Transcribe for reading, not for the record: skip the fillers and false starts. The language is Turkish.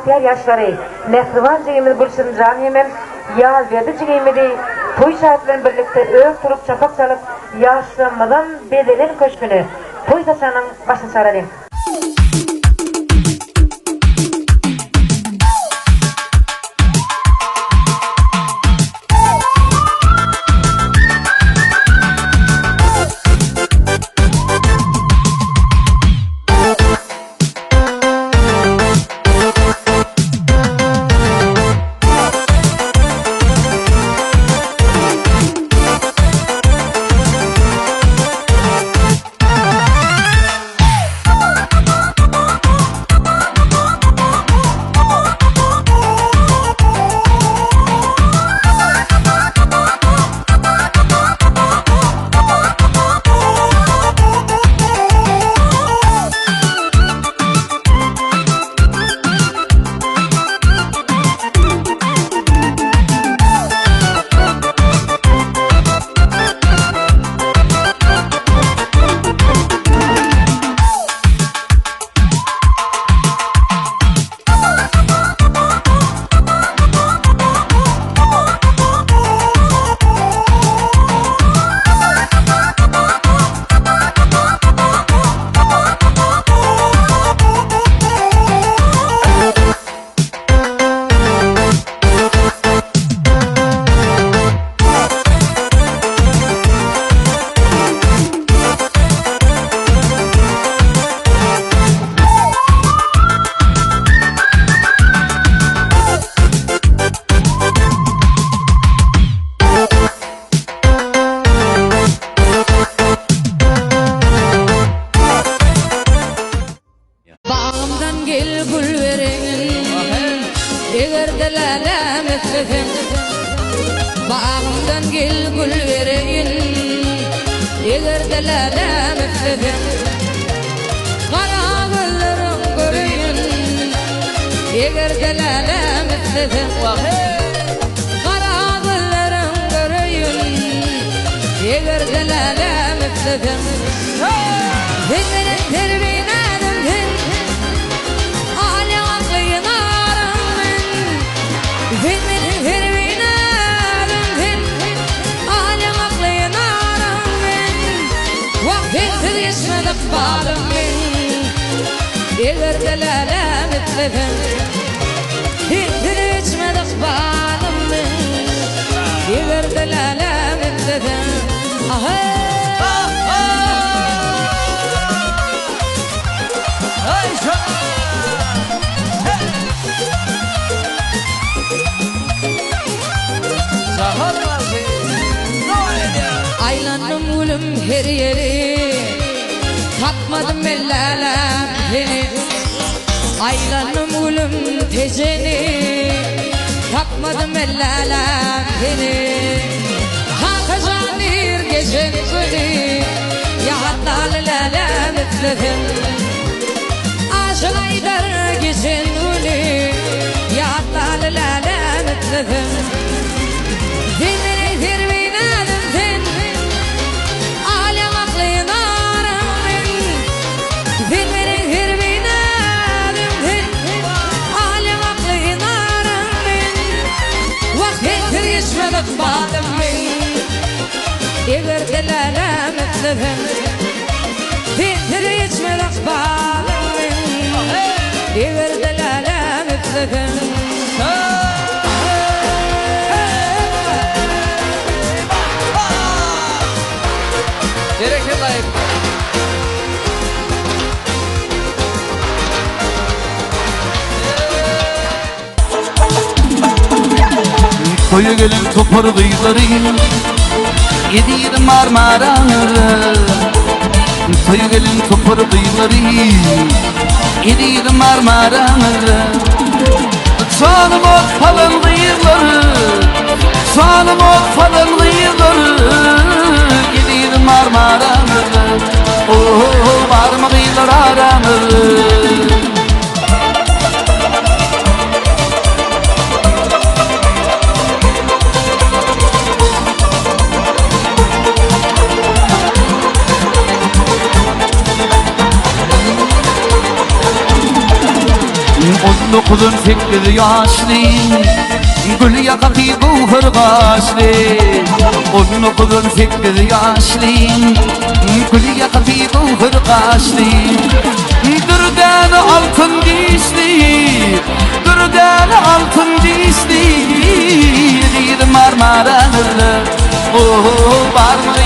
ihtiyar yaşları mehriban jegimiz Gülşin Can hemen yaz verdi jegimidi toy saatlen birlikte öp turup çapak salıp yaşlanmadan bedelen köşkünü toy taşanın başını sararım. Bağımdan gel gül vereyin Eğer delale müftedim Kara güllerim göreyim Eğer delale müftedim Kara güllerim göreyim Eğer delale müftedim Dinlerin terbinadım din Ali aklıyın aramın Dinlerin terbinadım يسمدك بعلمين يقدر دلالة مثلهم يقدر يسمدك بعلمين يقدر دلالة مثلهم Aylanım gülüm her yeri Tatmadım ellalem beni Aylanım gülüm tezeni Tatmadım ellalem beni Ha kazanır gecen günü Ya hattal ellalem etledim Aşın aydar gecen günü Ya hattal ellalem etledim Dinleri zirvinadım sen Alem aklıyın بعد من يقدر دلالة مثلهم تدريج من أخبار من يقدر دلالة مثلهم Direkt live. Koyu gelin topar duyları Yediğim marmaranır Koyu gelin topar duyları Yediğim marmaranır Soğanım ot falan duyları Soğanım ot falan duyları Yediğim marmaranır Oh varma duyları aranır 19 8 yaşlıyım Gül yakatı buhur kaşlı 19 8 yaşlıyım Gül yakatı buhur kaşlı Dürden altın dişli Dürden altın dişli Bir marmaranır Oh var mı